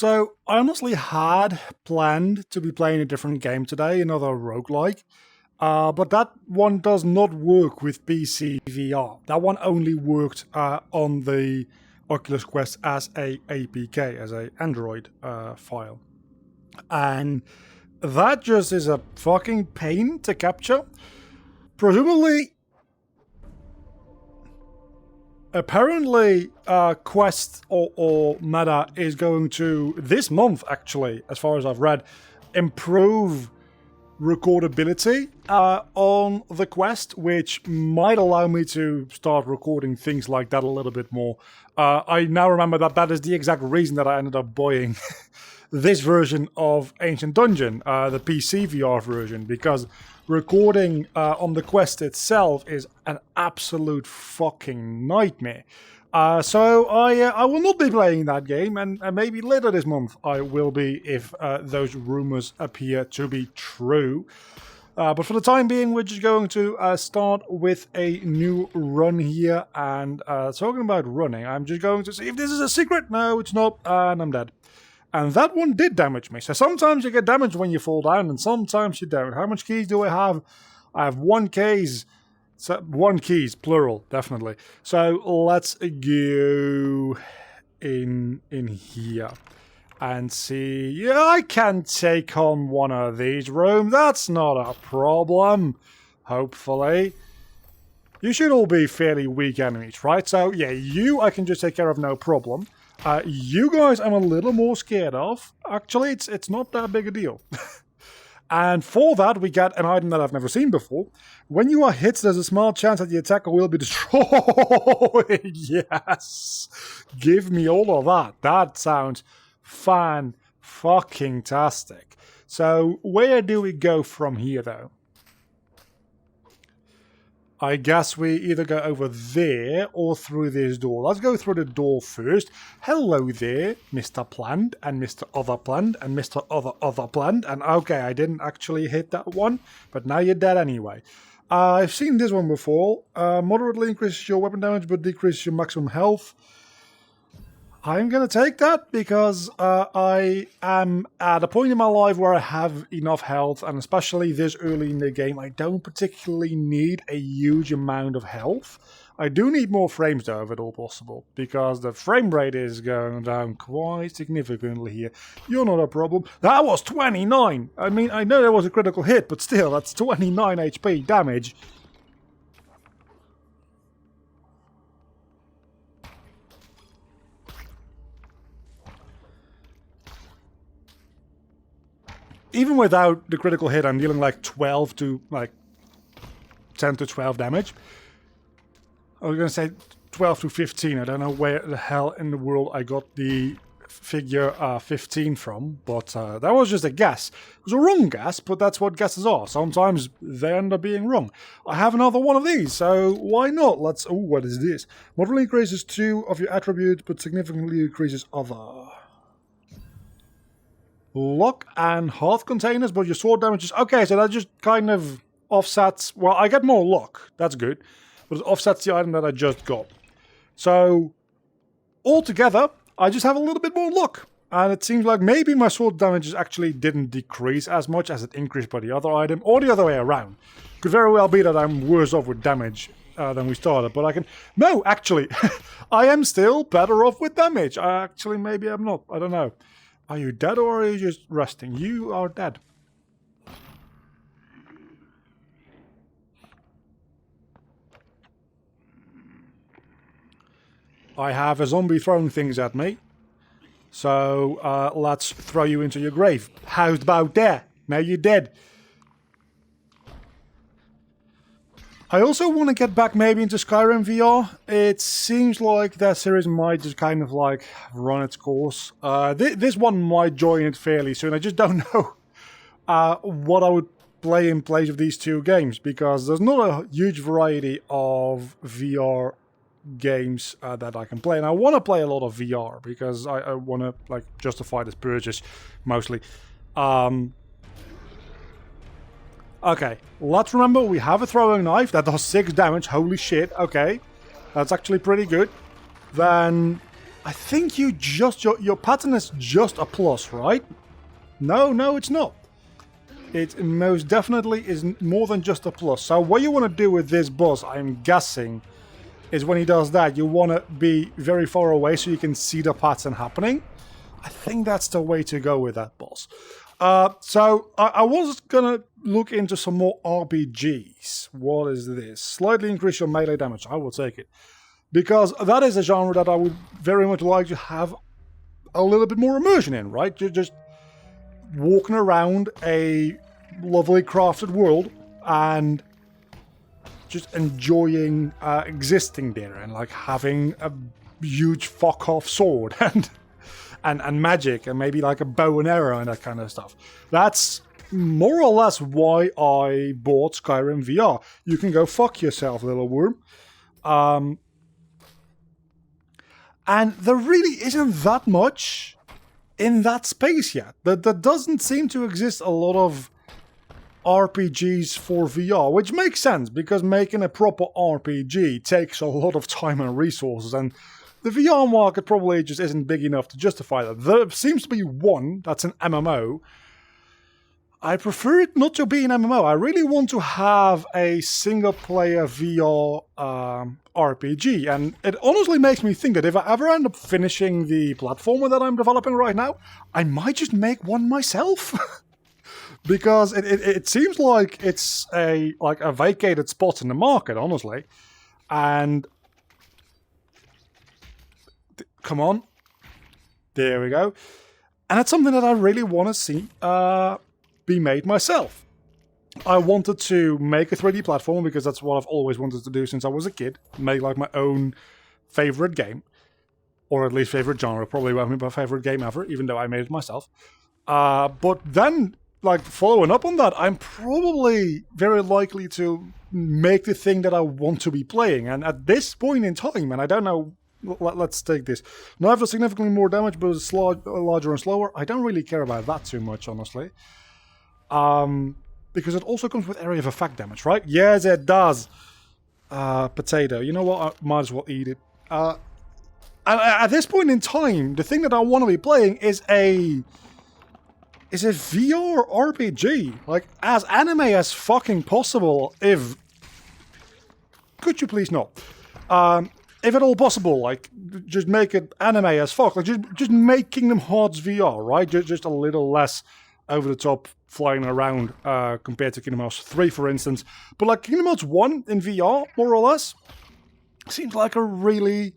So, I honestly had planned to be playing a different game today, another roguelike. But that one does not work with PC VR. That one only worked on the Oculus Quest as a APK, as a Android file. And that just is a fucking pain to capture. Presumably, apparently, Quest or Meta is going to, this month actually, as far as I've read, improve recordability on the Quest, which might allow me to start recording things like that a little bit more. I now remember that that is the exact reason that I ended up buying this version of Ancient Dungeon, the PC VR version, because recording on the Quest itself is an absolute fucking nightmare. So I will not be playing that game, and maybe later this month I will be if those rumors appear to be true. But for the time being, we're just going to start with a new run here. And talking about running, I'm just going to see if this is a secret. No, it's not, and I'm dead. And that one did damage me. So sometimes you get damaged when you fall down, and sometimes you don't. How much keys do I have? I have one keys. So one keys, plural, definitely. So let's go in here and see. Yeah, I can take on one of these rooms. That's not a problem, hopefully. You should all be fairly weak enemies, right? So yeah, you I can just take care of, no problem. You guys I'm a little more scared of. Actually, it's not that big a deal. And for that, we get an item that I've never seen before. When you are hit, there's a small chance that the attacker will be destroyed. Yes! Give me all of that. That sounds fan-fucking-tastic. So, where do we go from here, though? I guess we either go over there or through this door. Let's go through the door first. Hello there, Mr. Plant and Mr. Other Plant and Mr. Other Plant. And okay, I didn't actually hit that one, but now you're dead anyway. I've seen this one before. Moderately increases your weapon damage but decreases your maximum health. I'm going to take that because I am at a point in my life where I have enough health, and especially this early in the game, I don't particularly need a huge amount of health. I do need more frames though, if at all possible, because the frame rate is going down quite significantly here. You're not a problem. That was 29! I mean, I know that was a critical hit, but still, that's 29 HP damage. Even without the critical hit, I'm dealing like 12 to like 10 to 12 damage. I was going to say 12 to 15. I don't know where the hell in the world I got the figure 15 from, but that was just a guess. It was a wrong guess, but that's what guesses are. Sometimes they end up being wrong. I have another one of these, so why not? Let's... Oh, what is this? Moderately increases 2 of your attributes, but significantly increases other. Lock and hearth containers, but your sword damage is... Okay, so that just kind of offsets... Well, I get more luck. That's good. But it offsets the item that I just got. So, altogether, I just have a little bit more luck. And it seems like maybe my sword damage actually didn't decrease as much as it increased by the other item. Or the other way around. Could very well be that I'm worse off with damage than we started. But I can... No, actually, I am still better off with damage. Actually, maybe I'm not. I don't know. Are you dead or are you just resting? You are dead. I have a zombie throwing things at me. So let's throw you into your grave. How's about there? Now you're dead. I also want to get back maybe into Skyrim VR. It seems like that series might just kind of like run its course. This one might join it fairly soon. I just don't know what I would play in place of these two games, because there's not a huge variety of VR games that I can play. And I want to play a lot of VR because I want to like justify this purchase mostly. Okay, let's remember we have a throwing knife that does 6 damage. Holy shit, okay. That's actually pretty good. Then I think your pattern is just a plus, right? No, it's not. It most definitely is more than just a plus. So what you want to do with this boss, I'm guessing, is when he does that, you want to be very far away so you can see the pattern happening. I think that's the way to go with that boss. So I was going to look into some more RPGs. What is this? Slightly increase your melee damage. I will take it. Because that is a genre that I would very much like to have a little bit more immersion in, right? You're just walking around a lovely crafted world and just enjoying existing there and like having a huge fuck off sword and magic and maybe like a bow and arrow and that kind of stuff. That's more or less why I bought Skyrim VR. You can go fuck yourself, little worm. And there really isn't that much in that space yet. There doesn't seem to exist a lot of RPGs for VR, which makes sense because making a proper RPG takes a lot of time and resources, and the VR market probably just isn't big enough to justify that. There seems to be one that's an MMO. I prefer it not to be an MMO. I really want to have a single-player VR RPG, and it honestly makes me think that if I ever end up finishing the platformer that I'm developing right now, I might just make one myself. Because it seems like it's a vacated spot in the market, honestly. And come on, there we go. And it's something that I really want to see be made myself. I wanted to make a 3D platform because that's what I've always wanted to do since I was a kid. Make like my own favorite game, or at least favorite genre. Probably won't be my favorite game ever, even though I made it myself. But then, like, following up on that, I'm probably very likely to make the thing that I want to be playing. And at this point in time, and I don't know, let's take this. Now I've significantly more damage, but it's larger and slower. I don't really care about that too much, honestly. Because it also comes with area of effect damage, right? Yes, it does. Potato. You know what? I might as well eat it. And at this point in time, the thing that I want to be playing is a VR RPG. Like, as anime as fucking possible, if... Could you please not? If at all possible, like, just make it anime as fuck. Like, just make Kingdom Hearts VR, right? Just a little less over the top flying around compared to Kingdom Hearts 3, for instance. But, like, Kingdom Hearts 1 in VR, more or less, seems like a really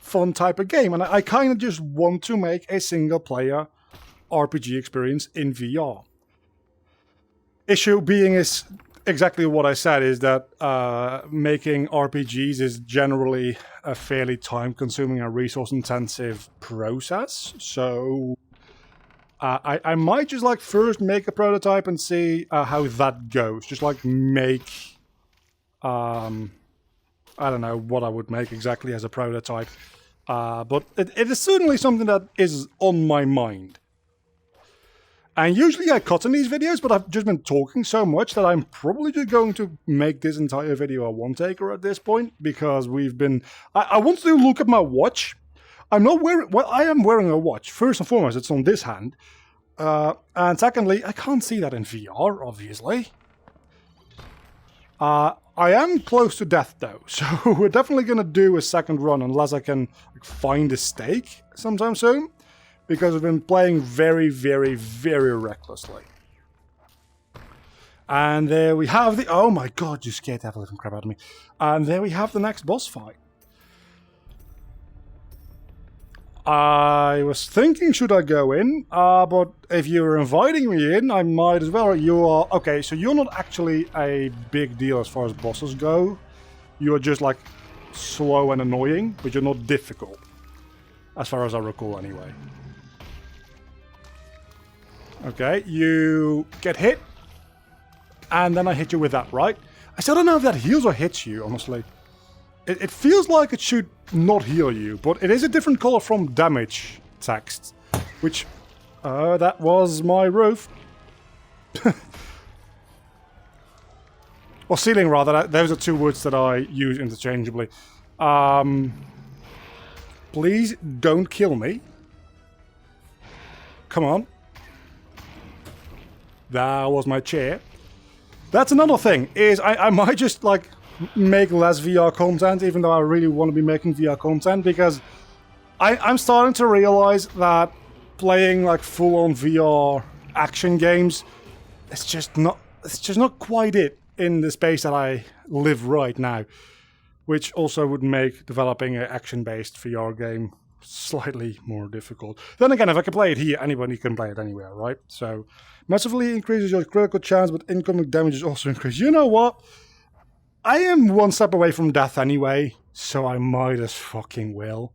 fun type of game. And I kind of just want to make a single-player RPG experience in VR. Issue being is exactly what I said, is that making RPGs is generally a fairly time-consuming and resource-intensive process. So I might just like first make a prototype and see how that goes. Just like make, I don't know what I would make exactly as a prototype. But it is certainly something that is on my mind. And usually I cut in these videos, but I've just been talking so much that I'm probably just going to make this entire video a one-taker at this point, because we've been... I want to look at my watch. I'm not wearing... Well, I am wearing a watch. First and foremost, it's on this hand. And secondly, I can't see that in VR, obviously. I am close to death, though, so we're definitely going to do a second run unless I can find a stake sometime soon. Because I've been playing very, very, very recklessly. And there we have the... Oh my god, you scared the living crap out of me. And there we have the next boss fight. I was thinking, should I go in? But if you're inviting me in, I might as well. You are... Okay, so you're not actually a big deal as far as bosses go. You're just, like, slow and annoying, but you're not difficult. As far as I recall, anyway. Okay, you get hit, and then I hit you with that, right? I still don't know if that heals or hits you, honestly. It feels like it should not heal you, but it is a different color from damage text, which... that was my roof. Or ceiling, rather. Those are two words that I use interchangeably. Please don't kill me. Come on. That was my chair. That's another thing, is I might just, like, make less VR content, even though I really want to be making VR content, because I'm starting to realize that playing, like, full-on VR action games, it's just not quite it in the space that I live right now, which also would make developing an action-based VR game slightly more difficult. Then again, if I can play it here, anybody can play it anywhere, right? So, massively increases your critical chance, but incoming damage is also increased. You know what? I am one step away from death anyway, so I might as fucking will.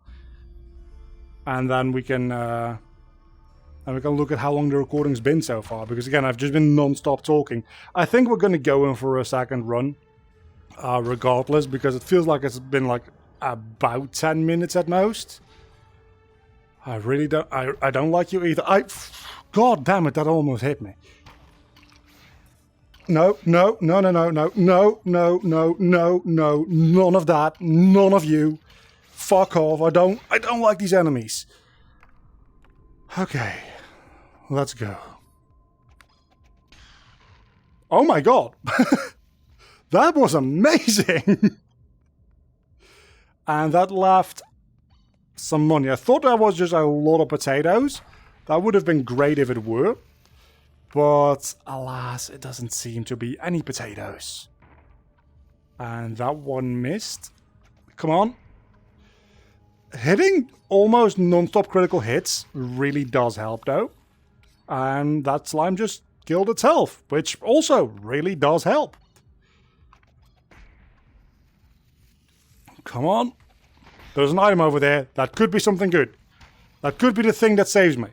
And then we can look at how long the recording's been so far, because again, I've just been non-stop talking. I think we're going to go in for a second run, regardless, because it feels like it's been like about 10 minutes at most. I really don't. I don't like you either. God damn it! That almost hit me. No! None of that. None of you. Fuck off! I don't like these enemies. Okay, let's go. Oh my god, that was amazing. And that left some money. I thought that was just a lot of potatoes. That would have been great if it were. But alas, it doesn't seem to be any potatoes. And that one missed. Come on. Hitting almost non-stop critical hits really does help though. And that slime just killed itself, which also really does help. Come on. There's an item over there. That could be something good. That could be the thing that saves me.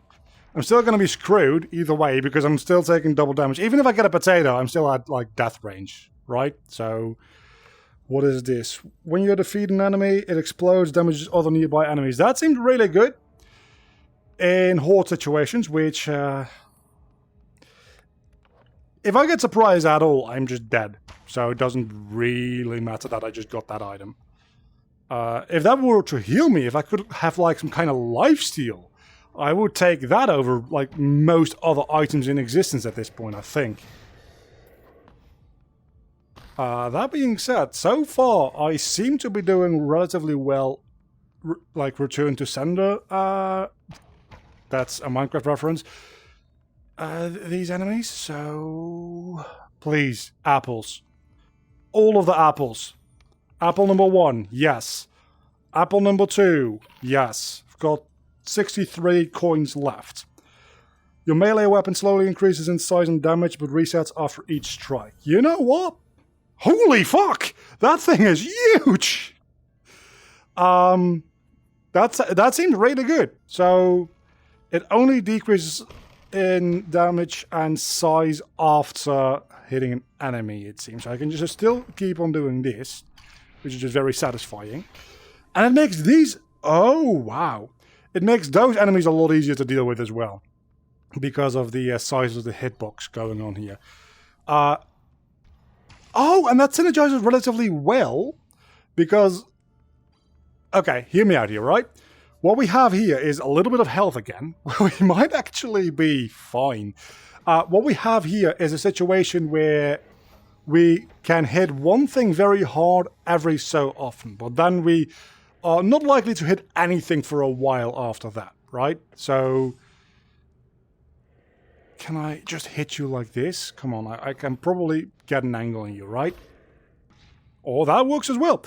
I'm still going to be screwed either way because I'm still taking double damage. Even if I get a potato, I'm still at, like, death range, right? So, what is this? When you defeat an enemy, it explodes, damages other nearby enemies. That seemed really good in horde situations, which, if I get surprised at all, I'm just dead. So it doesn't really matter that I just got that item. If that were to heal me, if I could have like some kind of lifesteal, I would take that over like most other items in existence at this point, I think. That being said, so far I seem to be doing relatively well, like Return to Sender, that's a Minecraft reference, these enemies, so please, apples. All of the apples. Apple number 1, yes. Apple number 2, yes. I've got 63 coins left. Your melee weapon slowly increases in size and damage, but resets after each strike. You know what? Holy fuck! That thing is huge! That seemed really good. So, it only decreases in damage and size after hitting an enemy, it seems. I can just still keep on doing this, which is just very satisfying. And it makes these... Oh, wow. It makes those enemies a lot easier to deal with as well, because of the size of the hitbox going on here. Oh, and that synergizes relatively well, because... Okay, hear me out here, right? What we have here is a little bit of health again. We might actually be fine. What we have here is a situation where we can hit one thing very hard every so often, but then we are not likely to hit anything for a while after that, right? So, can I just hit you like this? Come on, I can probably get an angle on you, right? Oh, that works as well.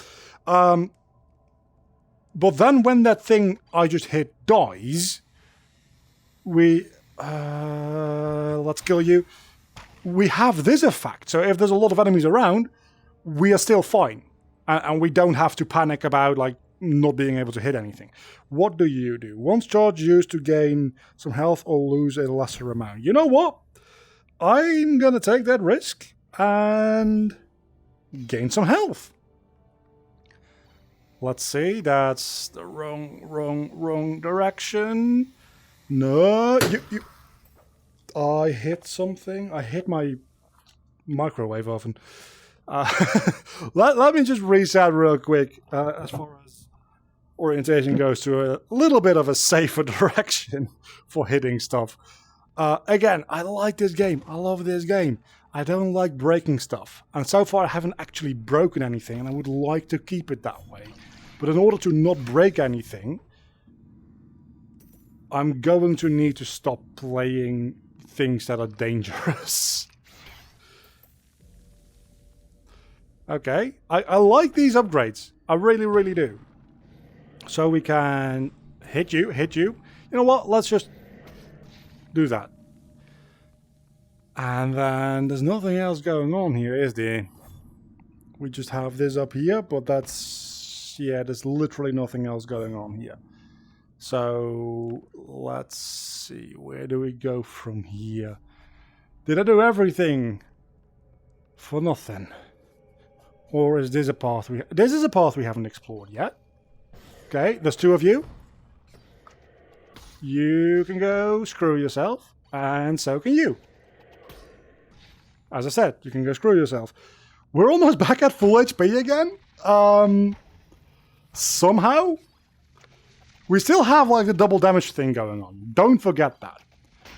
But then when that thing I just hit dies, we... let's kill you. We have this effect. So if there's a lot of enemies around, we are still fine. And we don't have to panic about, like, not being able to hit anything. What do you do? Once charge used to gain some health or lose a lesser amount. You know what? I'm gonna take that risk and gain some health. Let's see, that's the wrong direction. No, you... I hit something. I hit my microwave oven. Let me just reset real quick. As far as orientation goes to a little bit of a safer direction for hitting stuff. Again, I like this game. I love this game. I don't like breaking stuff. And so far I haven't actually broken anything, and I would like to keep it that way. But in order to not break anything, I'm going to need to stop playing things that are dangerous. Okay, I like these upgrades. I really, really do. So we can hit you. You know what? Let's just do that. And then there's nothing else going on here, is there? We just have this up here, but that's... yeah, there's literally nothing else going on here. So let's see, where do we go from here? Did I do everything for nothing? Or is this a path we... this is a path we haven't explored yet. Okay, there's two of you. You can go screw yourself, and so can you. As I said, you can go screw yourself. We're almost back at full HP again. Somehow. We still have like the double damage thing going on. Don't forget that.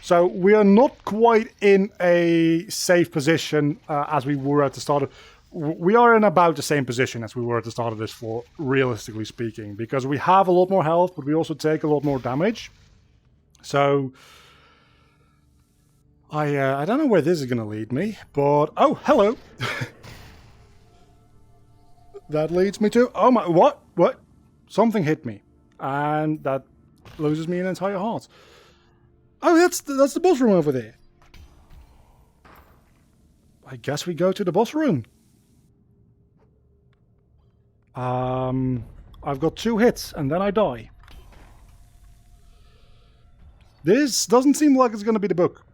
So we are not quite in a safe position as we were at the start of... we are in about the same position as we were at the start of this floor, realistically speaking. Because we have a lot more health, but we also take a lot more damage. So... I don't know where this is going to lead me, but... oh, hello! That leads me to... oh my... what? What? Something hit me. And that loses me an entire heart. Oh, that's the boss room over there. I guess we go to the boss room. I've got 2 hits, and then I die. This doesn't seem like it's going to be the book.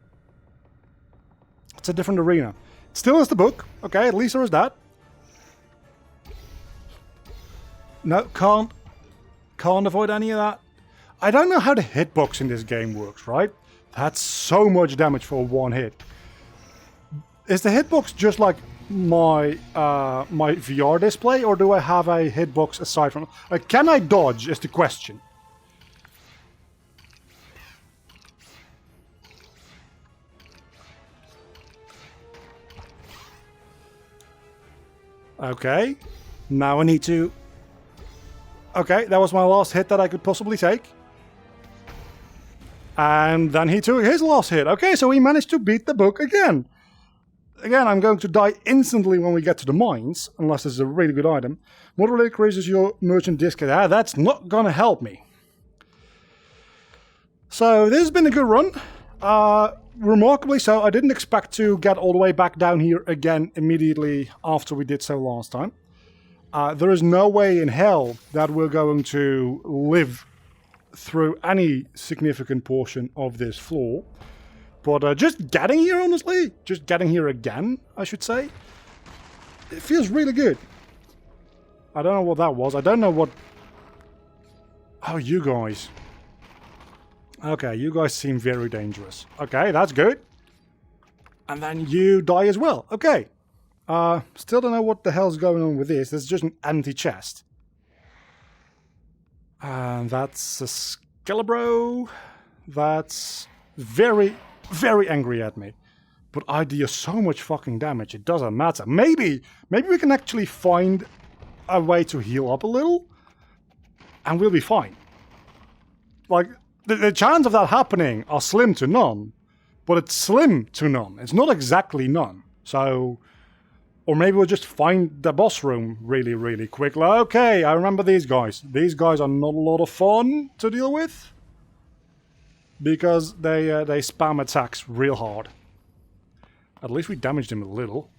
It's a different arena. Still is the book. Okay, at least there is that. No, can't avoid any of that. I don't know how the hitbox in this game works, right? That's so much damage for one hit. Is the hitbox just like my my VR display, or do I have a hitbox aside from... like, can I dodge is the question. Okay, now I need to... okay, that was my last hit that I could possibly take. And then he took his last hit. Okay, so he managed to beat the book again. Again, I'm going to die instantly when we get to the mines, unless this is a really good item. Moderately increases your merchant discount. Ah, that's not gonna help me. So, this has been a good run. Remarkably so, I didn't expect to get all the way back down here again immediately after we did so last time. There is no way in hell that we're going to live through any significant portion of this floor. But just getting here, honestly, just getting here again, I should say, it feels really good. I don't know what that was. I don't know what... oh, you guys. Okay, you guys seem very dangerous. Okay, that's good. And then you die as well. Okay. Still don't know what the hell's going on with this. There's just an empty chest. And that's a Skelebro. That's very, very angry at me. But I deal so much fucking damage, it doesn't matter. Maybe we can actually find a way to heal up a little. And we'll be fine. Like, the chance of that happening are slim to none. But it's slim to none. It's not exactly none. So... or maybe we'll just find the boss room really, really quickly. Okay, I remember these guys. These guys are not a lot of fun to deal with. Because they spam attacks real hard. At least we damaged them a little.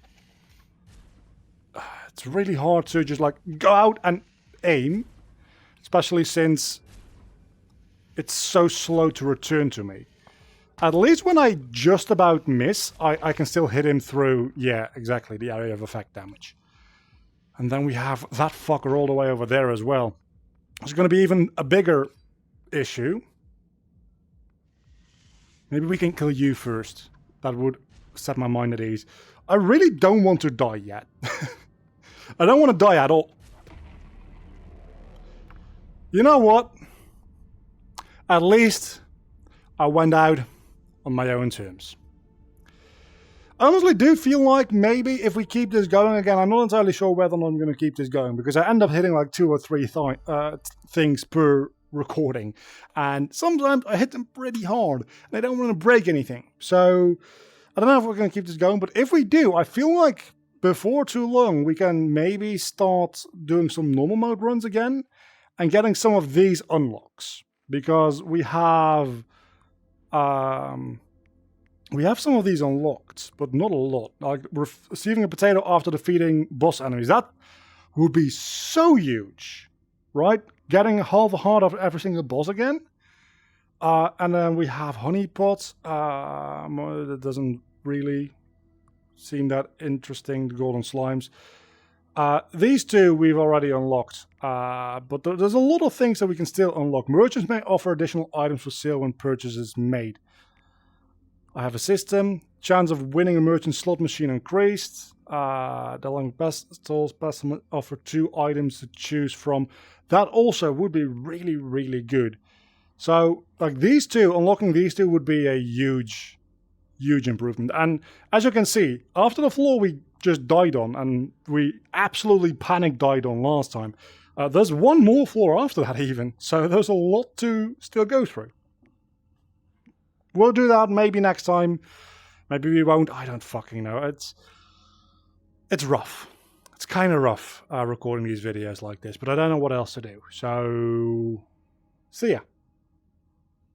It's really hard to just like go out and aim. Especially since it's so slow to return to me. At least when I just about miss, I can still hit him through, yeah, exactly, the area of effect damage. And then we have that fucker all the way over there as well. It's going to be even a bigger issue. Maybe we can kill you first. That would set my mind at ease. I really don't want to die yet. I don't want to die at all. You know what? At least I went out on my own terms. I honestly do feel like maybe if we keep this going again, I'm not entirely sure whether or not I'm going to keep this going, because I end up hitting like 2 or 3 things per recording, and sometimes I hit them pretty hard, and I don't want to break anything. So I don't know if we're going to keep this going, but if we do, I feel like before too long we can maybe start doing some normal mode runs again and getting some of these unlocks, because we have some of these unlocked, but not a lot. Like receiving a potato after defeating boss enemies, that would be so huge, right? Getting half a heart after every single boss again. And then we have honeypot. That doesn't really seem that interesting, the golden slimes. These two we've already unlocked, but there's a lot of things that we can still unlock. Merchants may offer additional items for sale when purchase is made. I have a system. Chance of winning a merchant slot machine increased. The long best stalls offer 2 items to choose from. That also would be really, really good. So, like these two, unlocking these two would be a huge, huge improvement. And as you can see, after the floor we just died on, and we absolutely panic died on last time, there's one more floor after that even. So there's a lot to still go through. We'll do that maybe next time. Maybe we won't. I don't fucking know. It's rough. It's kind of rough recording these videos like this, but I don't know what else to do. So, see ya.